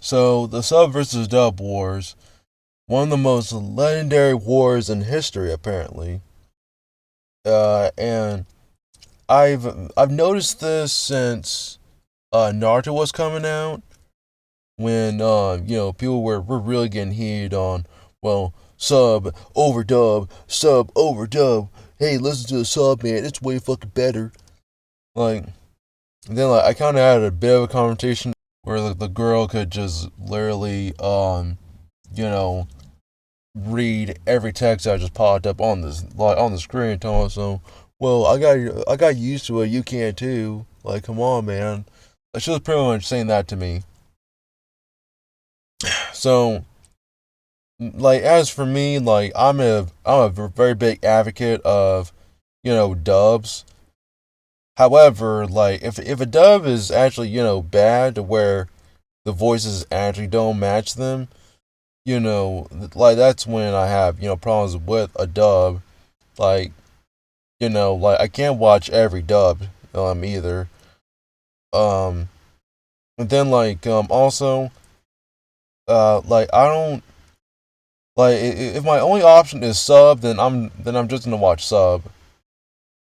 So, the sub versus dub wars, one of the most legendary wars in history, apparently. And I've noticed this since Naruto was coming out, when people were really getting heated on, well, sub over dub. Hey, listen to the sub, man. It's way fucking better. Like, and then I kind of had a bit of a conversation where the girl could just literally you know read every text that just popped up on this on the screen, telling us, so, well, I got used to it. You can too. Like, come on, man. Like, she was pretty much saying that to me. So, like, as for me, like, I'm a very big advocate of dubs. However, like, if a dub is actually bad to where the voices actually don't match them, like, that's when I have problems with a dub. Like, like, I can't watch every dub either. Um, and then, like, also, like, I don't like, if my only option is sub, then I'm just gonna watch sub.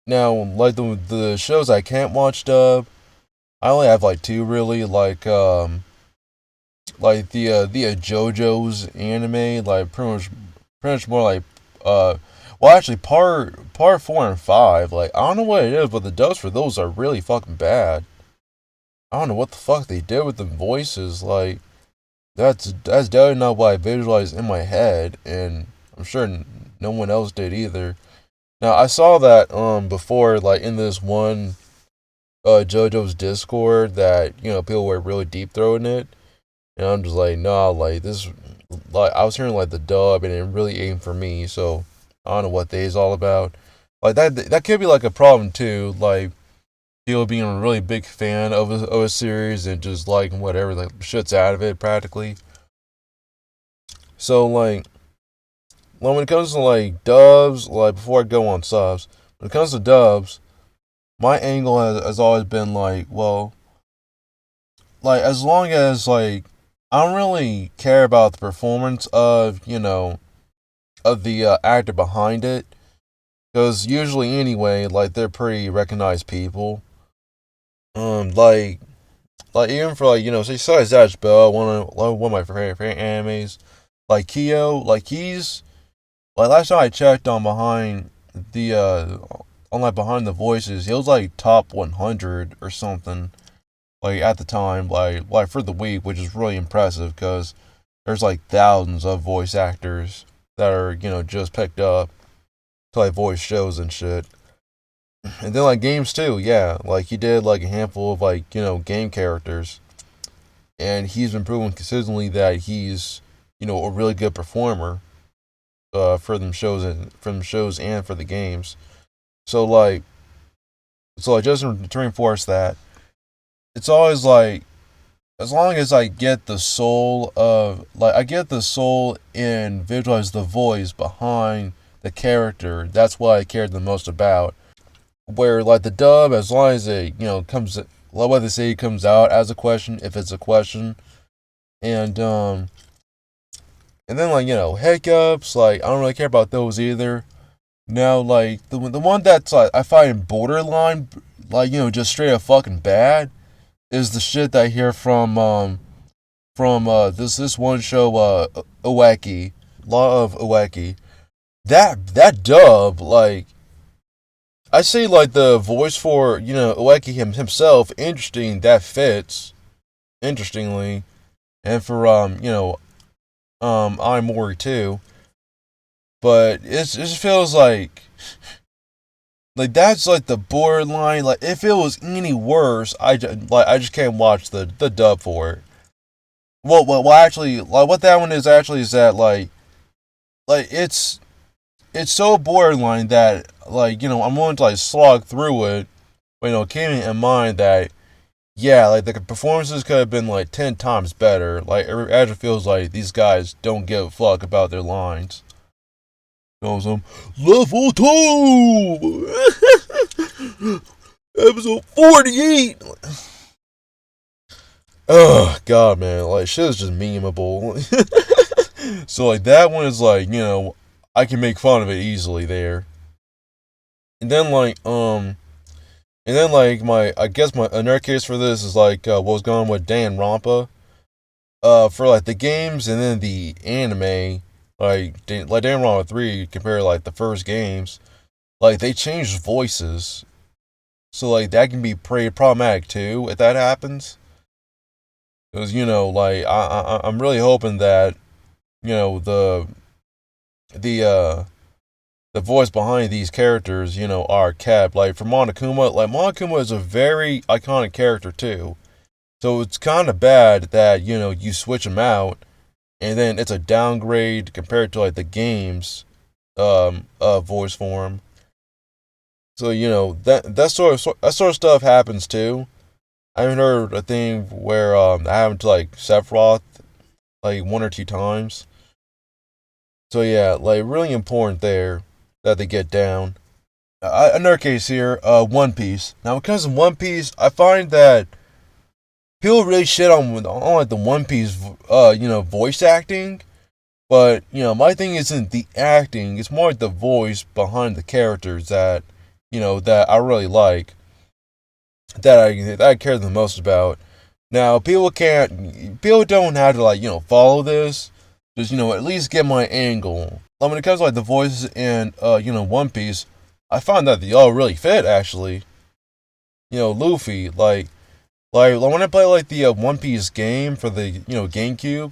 Now, like, the shows I can't watch dub, I only have like two really, like the JoJo's anime, like, pretty much more like uh well, actually, part 4 and 5, like, I don't know what it is, but the dubs for those are really fucking bad. I don't know what the fuck they did with the voices. Like, that's definitely not what I visualized in my head, and I'm sure no one else did either. Now, I saw that before, like, in this one JoJo's Discord, that people were really deep throating it, and I'm just like, nah, like, this, like, I was hearing like the dub, and it really aimed for me. So I don't know what they's all about. Like, that could be like a problem too. Like, people being a really big fan of a series and just liking whatever like shits out of it practically. So, like, when it comes to like dubs, like, before I go on subs, when it comes to dubs, my angle has always been like, well, like, as long as, like, I don't really care about the performance of the actor behind it, because usually anyway, like, they're pretty recognized people. Like, even for, like, say, besides Zatch Bell, one of my favorite animes, like Kyo, like, he's, like, last time I checked the behind the voices, he was like top 100 or something, like, at the time, like for the week, which is really impressive because there's like thousands of voice actors that are just picked up to like voice shows and shit. And then, like, games too, yeah. Like, he did like a handful of, like, game characters, and he's been proving consistently that he's a really good performer for them shows and for the games. So, like, just to reinforce that, it's always like, as long as I get the soul and visualize the voice behind the character, that's what I cared the most about. Where, like, the dub, as long as it comes, like, what they say, comes out as a question, if it's a question, and then, like, hiccups, like, I don't really care about those either. Now, like, the one that's, like, I find borderline, like, just straight up fucking bad, is the shit that I hear from this one show, Ueki, Law of Ueki. That dub, like, I say, like, the voice for Ueki himself, interesting, that fits interestingly, and for Aimori too. But it just feels like that's like the borderline. Like, if it was any worse, I just can't watch the dub for it. Well, actually, like, what that one is actually is that, like, it's so borderline that, like, I'm willing to, like, slog through it. But, keeping in mind that, yeah, like, the performances could have been like 10 times better. Like, it actually feels like these guys don't give a fuck about their lines. Some level 2, episode 48. Oh god, man, like shit is just memeable. So like that one is like, I can make fun of it easily there. And then my I guess my another case for this is like what was going on with Danganronpa. For like the games and then the anime, like Danganronpa 3 compared to like the first games, like they changed voices. So like that can be pretty problematic too if that happens. Because like I'm really hoping that you know the uh the voice behind these characters are kept. Like for Monokuma, like Monokuma is a very iconic character too. So it's kind of bad that you switch him out and then it's a downgrade compared to like the games voice form. So that sort of stuff happens too. I haven't heard a thing where that happened to like Sephiroth like one or two times. So yeah, like really important there that they get down. Another case here, One Piece. Now, because of One Piece, I find that people really shit on like the One Piece, voice acting. But my thing isn't the acting; it's more like the voice behind the characters that I really like, that I care the most about. Now, people don't have to like follow this. Just at least get my angle. When it comes to like the voices in One Piece, I find that they all really fit actually. Luffy like when I play like the One Piece game for the GameCube,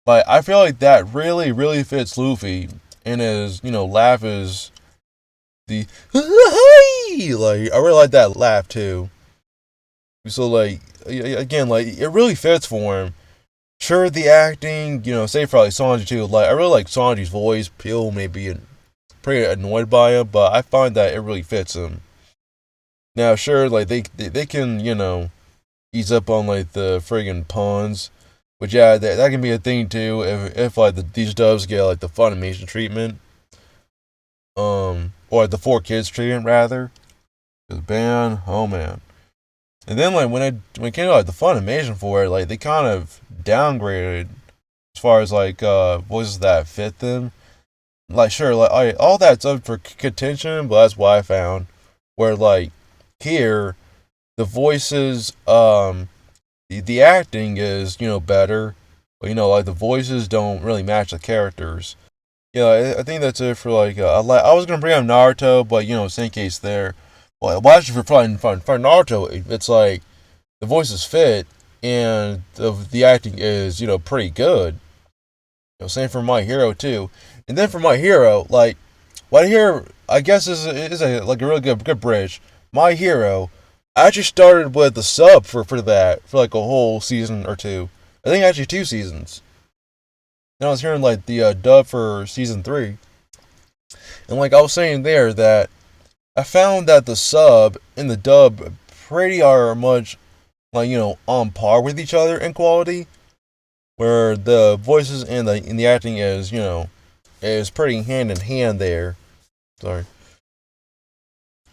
like I feel like that really really fits Luffy, and his laugh is the like I really like that laugh too. So like again, like it really fits for him. Sure, the acting, say for like Sanji too. Like I really like Sanji's voice. People may be pretty annoyed by him, but I find that it really fits him. Now, sure, like they can ease up on like the friggin' puns, but yeah, that can be a thing too. If like these dubs get like the Funimation treatment, or like, the 4Kids treatment rather. Cause man, oh man. And then like when it came to like the Funimation for it, like they kind of downgraded as far as like voices that fit them. Like sure, like all that's up for contention, but that's what I found. Where like here, the voices, the acting is better, but like the voices don't really match the characters. I think that's it for like I was gonna bring up Naruto, but same case there. Well, actually for Naruto, it's like the voices fit and the acting is pretty good. Same for My Hero too. And then for My Hero, like what here I guess is a like a really good bridge. My Hero, I actually started with the sub for that for like a whole season or two. I think actually 2 seasons. Then I was hearing like the dub for season 3, and like I was saying there that I found that the sub and the dub pretty are much like on par with each other in quality, where the voices and the acting is pretty hand in hand there. Sorry.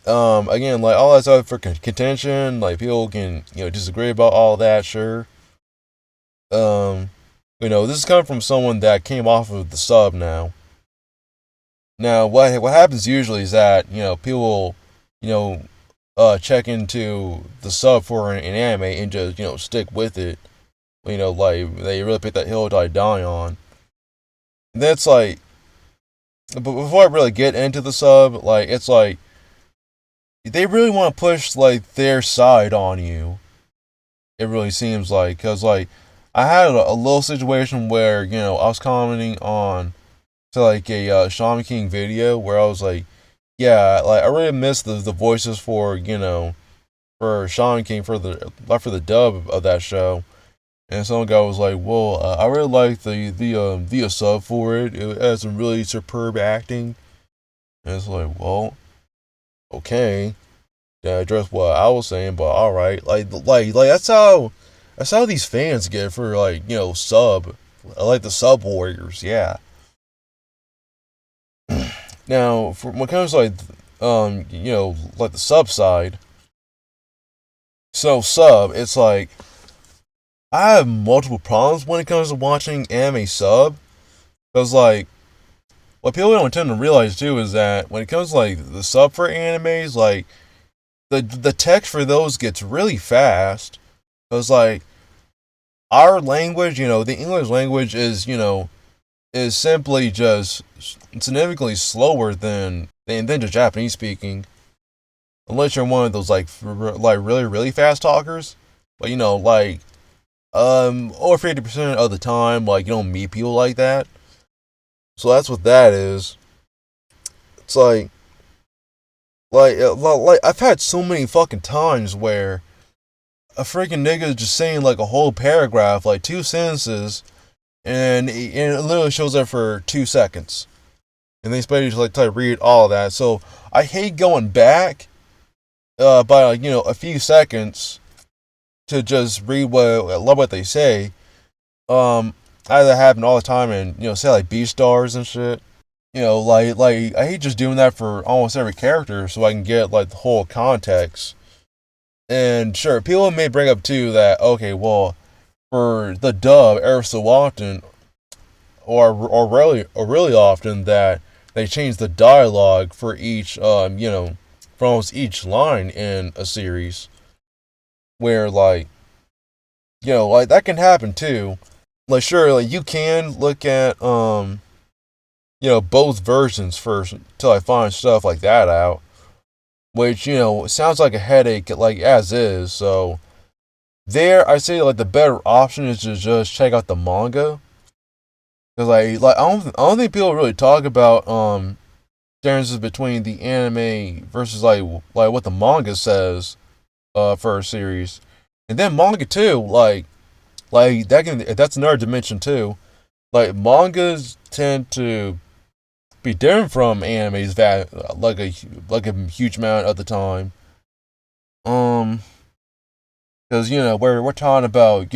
Again, like all that's up for contention. Like people can disagree about all that. Sure. Um, this is coming from someone that came off of the sub now. Now, what happens usually is that people check into the sub for an anime and just stick with it. Like they really pick that hill to die on. And that's like, but before I really get into the sub, like it's like they really want to push like their side on you. It really seems like because like I had a little situation where I was commenting on to like a Shaman King video where I was like, yeah, like I really miss the voices for Shaman King for the dub of that show. And some guy was like, "Well, I really like the sub for it. It has some really superb acting." And it's like, well, okay, yeah, address what I was saying, but all right, like that's how these fans get for like sub, I like the sub warriors, yeah. Now, for when it comes to like like the sub side, so sub, it's like I have multiple problems when it comes to watching anime sub. Because, like, what people don't tend to realize, too, is that when it comes to, like, the sub for animes, like, the text for those gets really fast. Because, like, our language, the English language is simply just significantly slower than the Japanese speaking. Unless you're one of those, like really, really fast talkers. But, over 50% of the time, like, you don't meet people like that. So that's what that is. It's like I've had so many fucking times where a freaking nigga is just saying like a whole paragraph, like two sentences, and it literally shows up for 2 seconds, and they expect you to like try to read all of that. So I hate going back, by like a few seconds to just read what they say. Um, Either happen all the time, and say like B stars and shit. Like I hate just doing that for almost every character, so I can get like the whole context. And sure, people may bring up too that okay, well, for the dub, every so often, or really often, that they change the dialogue for each for almost each line in a series, where like that can happen too. Like sure, like you can look at both versions first until I find stuff like that out, which sounds like a headache like as is. So there, I say like the better option is to just check out the manga, because I don't think people really talk about differences between the anime versus like what the manga says for a series, and then manga too. Like that's another dimension too. Like mangas tend to be different from animes that like a huge amount of the time. Um, because we're talking about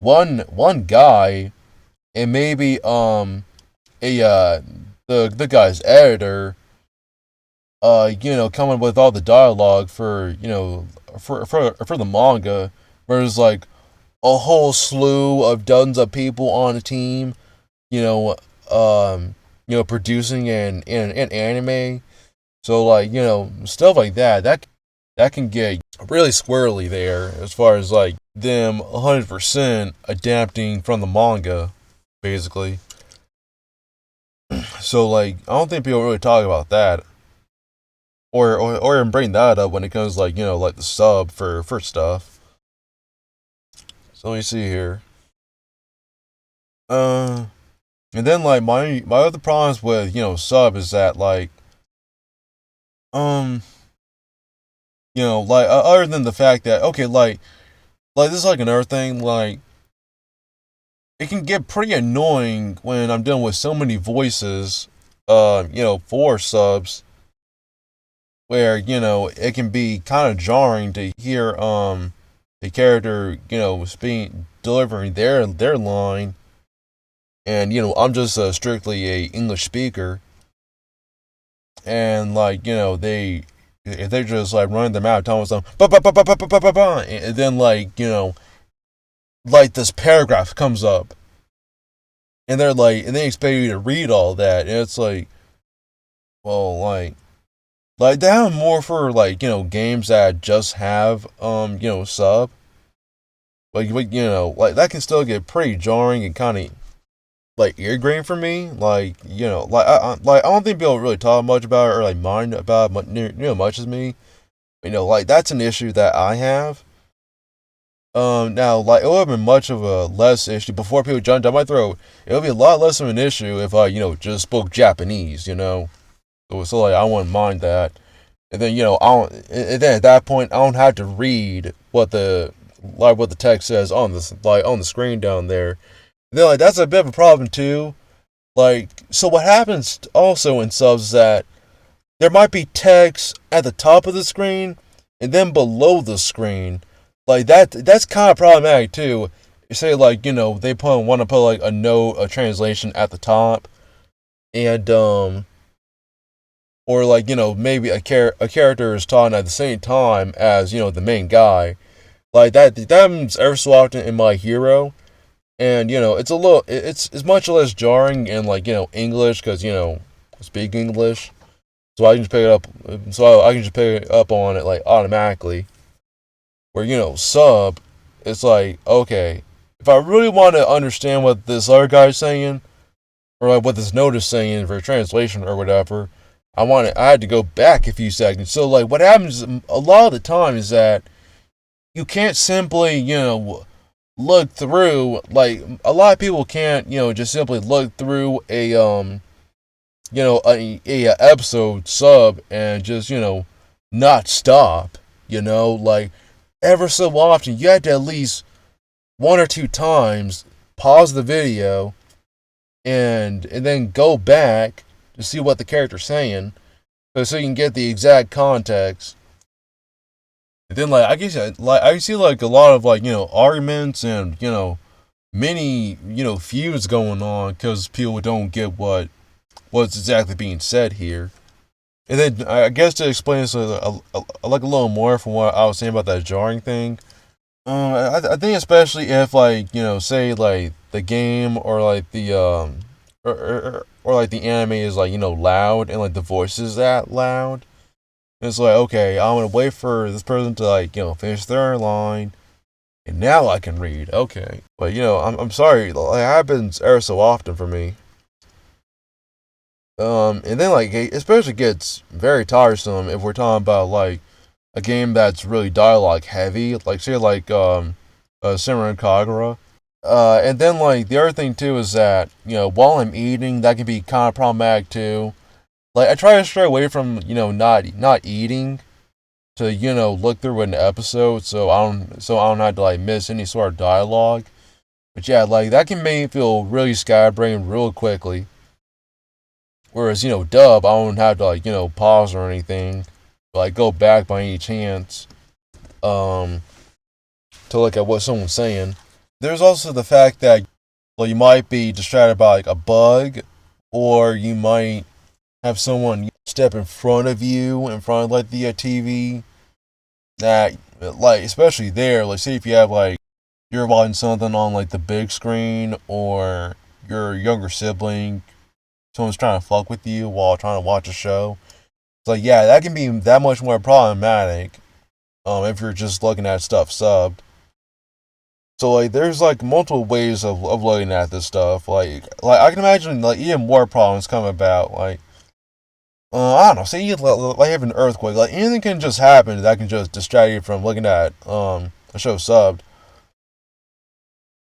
one guy, and maybe a the guy's editor, coming with all the dialogue for for the manga, whereas like a whole slew of dozens of people on a team, you know, producing an anime. So like stuff like that can get really squirrely there as far as like them 100% adapting from the manga, basically. So like I don't think people really talk about that, or even bring that up when it comes like like the sub for stuff. So let me see here. Uh, and then like my other problems with sub is that like um like other than the fact that okay like this is like another thing, like it can get pretty annoying when I'm dealing with so many voices for subs, where it can be kind of jarring to hear the character speaking delivering their line, and I'm just strictly a English speaker, and like they if they're just like running their mouth telling something and then like like this paragraph comes up, and they're like and they expect you to read all that, and it's like, well, like they have more for like games that just have sub, but like that can still get pretty jarring and kind of like ear grain for me. Like like I don't think people really talk much about it or like mind about much as me. Like that's an issue that I have. Now like it would have been much of a less issue before people jumped down my throat. It would be a lot less of an issue if I just spoke Japanese. So like I wouldn't mind that. And then I don't. And then at that point I don't have to read what the text says on on the screen down there. And then like that's a bit of a problem too. Like, so what happens also in subs is that there might be text at the top of the screen and then below the screen. Like that's kind of problematic too. You say like they want to put like a note, a translation at the top, and or like maybe a character is talking at the same time as the main guy. Like that happens every so often in My Hero, and it's much less jarring in like English because I speak English, so I can just pick it up. So I can just pick it up on it like automatically. Where sub, it's like okay, if I really want to understand what this other guy's saying, or like what this note is saying for translation or whatever, I had to go back a few seconds. So like what happens a lot of the time is that you can't simply look through, like a lot of people can't just simply look through a episode sub and just not stop, like ever so often you had to at least one or two times pause the video and then go back to see what the character's saying, so you can get the exact context. And then like I guess like I see like a lot of like arguments and many feuds going on because people don't get what's exactly being said here. And then I guess to explain this like a little more from what I was saying about that jarring thing. I think especially if like say like the game or like the or like the anime is like loud and like the voice is that loud. It's like okay, I'm gonna wait for this person to like finish their line, and now I can read. Okay, but I'm sorry, it happens ever so often for me. And then like it especially gets very tiresome if we're talking about like a game that's really dialogue heavy, like say like Samurai Kagura. And then like the other thing too is that while I'm eating, that can be kind of problematic too. Like I try to stray away from not eating to look through an episode, so I don't have to like miss any sort of dialogue. But yeah, like that can make me feel really scatterbrained real quickly. Whereas dub, I don't have to like pause or anything, but, like go back by any chance um to look at what someone's saying. There's also the fact that well, you might be distracted by like a bug, or you might have someone step in front of you in front of like the TV. That like especially there, like say if you have like you're watching something on like the big screen, or your younger sibling, someone's trying to fuck with you while trying to watch a show. It's like yeah, that can be that much more problematic. If you're just looking at stuff subbed. So like there's like multiple ways of looking at this stuff. Like I can imagine like even more problems come about. Like I don't know, say you like have an earthquake, like anything can just happen that can just distract you from looking at a show subbed.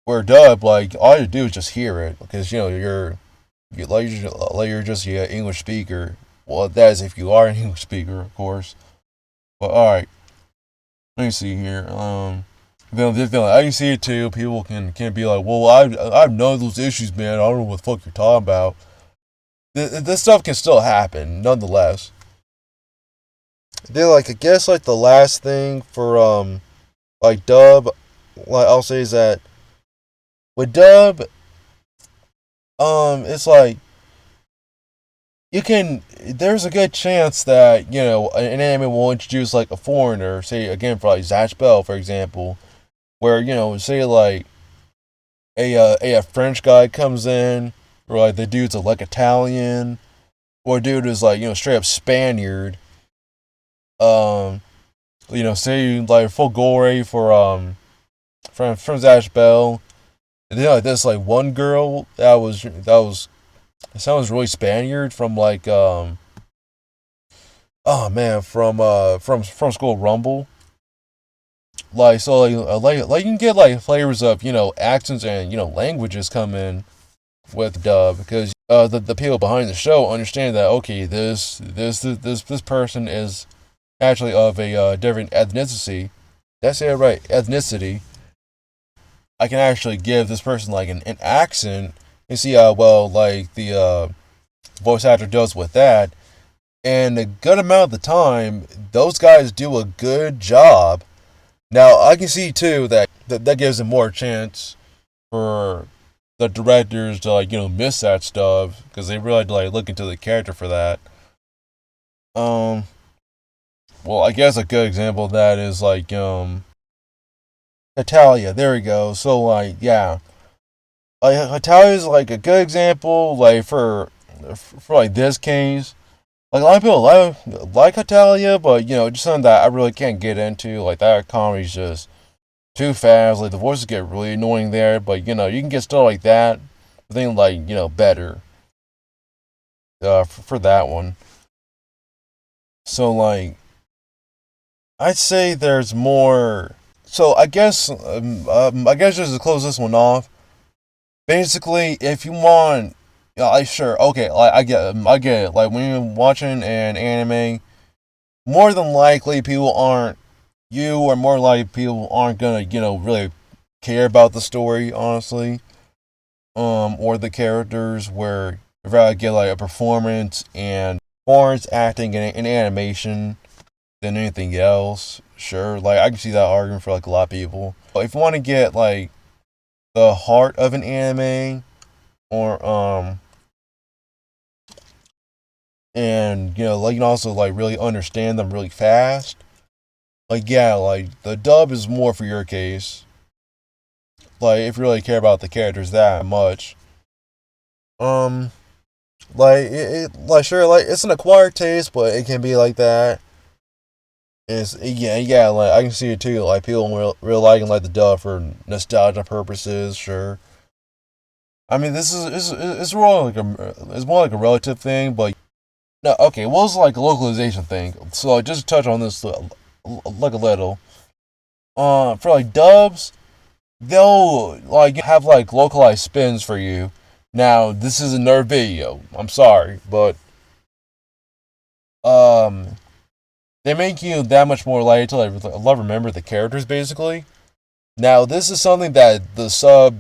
Where dub, like all you do is just hear it because you're just an English speaker. Well, that is if you are an English speaker, of course. But all right, let me see here. I can see it too. People can be like, well, I've known those issues, man. I don't know what the fuck you're talking about. This stuff can still happen, nonetheless. Then, like, I guess like the last thing for like dub, like I'll say is that with dub, it's like you can. There's a good chance that an anime will introduce like a foreigner, say again for like Zatch Bell, for example, where say like a French guy comes in, or like the dude's like Italian, or dude is like straight up Spaniard. Um, say like full gore for from Zatch Bell, and then like this like one girl that was it sounds really Spaniard from like oh man from School Rumble. Like so like you can get like flavors of accents and languages come in with dub because the people behind the show understand that okay this person is actually of a different ethnicity. That's it right, ethnicity. I can actually give this person like an accent and see how well like the voice actor does with that. And a good amount of the time, those guys do a good job. Now I can see too that gives them more chance for the directors to like miss that stuff because they really like look into the character for that. Um, well, I guess a good example of that is like Hetalia, there we go. So like, yeah, like Hetalia is like a good example, like for like this case. Like a lot of people like Hetalia, but just something that I really can't get into. Like that comedy's just too fast. Like the voices get really annoying there, but you can get stuff like that. I think like better for that one. So like I'd say there's more. So I guess just to close this one off. Basically, if you want, I sure okay. Like I get it. Like when you're watching an anime, more than likely people aren't you, or more likely people aren't gonna really care about the story, honestly, or the characters. Where if I get like a performance and performance acting and animation than anything else. Sure, like I can see that argument for like a lot of people. But if you want to get like the heart of an anime, or and like you can also like really understand them really fast. Like yeah, like the dub is more for your case. Like if you really care about the characters that much. Um, like like sure, like it's an acquired taste, but it can be like that. Yeah, like I can see it too. Like people real liking like the dub for nostalgia purposes. Sure, I mean this is it's more like a relative thing, but no, okay, well it's like a localization thing. So like, just to touch on this like a little. For like dubs, they'll like have like localized spins for you. Now this is a nerd video. I'm sorry, but um, they make you that much more likely to like remember the characters basically. Now this is something that the sub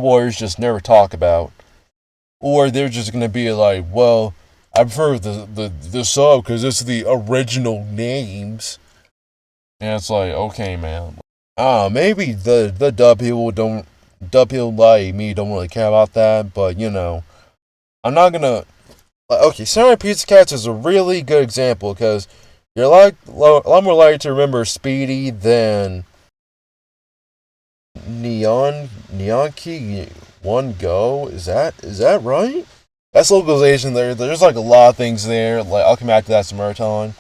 warriors just never talk about, or they're just gonna be like, well, I prefer the sub because it's the original names, and it's like, okay, man, maybe the dub people like me don't really care about that, but I'm not gonna. Okay, Samurai Pizza Cats is a really good example because you're like a lot more likely to remember Speedy than Neon Key One Go. Is that right? That's localization there. There's like a lot of things there. Like I'll come back to that some more time.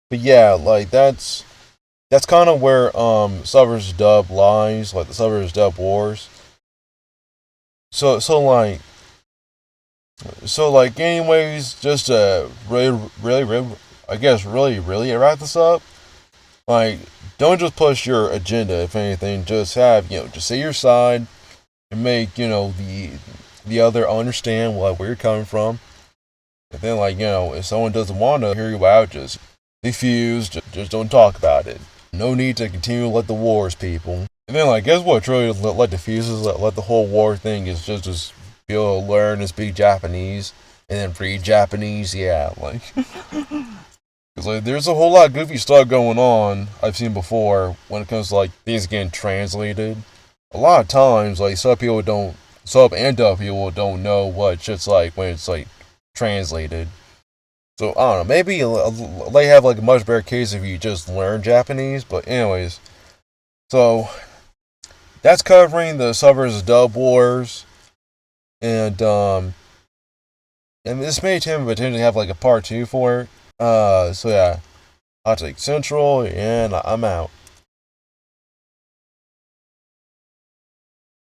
But yeah, like that's kind of where Subbers Dub lies, like the Subbers Dub Wars. So like anyways, just really I guess really wrap this up. Like don't just push your agenda. If anything, just have just say your side and make the other understand where you're coming from. And then like if someone doesn't want to hear you out, just defuse. Just don't talk about it. No need to continue to let the wars, people. And then like guess what? Really let diffuse is let the whole war thing is just be able to learn and speak Japanese and then read Japanese. Yeah, like. Cause like there's a whole lot of goofy stuff going on I've seen before when it comes to like things getting translated. A lot of times like sub and dub people don't know what shit's like when it's like translated. So I don't know, maybe they have like a much better case if you just learn Japanese. But anyways, so that's covering the sub versus dub wars, and and this may potentially have like a part two for it. So yeah, I'll take Central, and I'm out.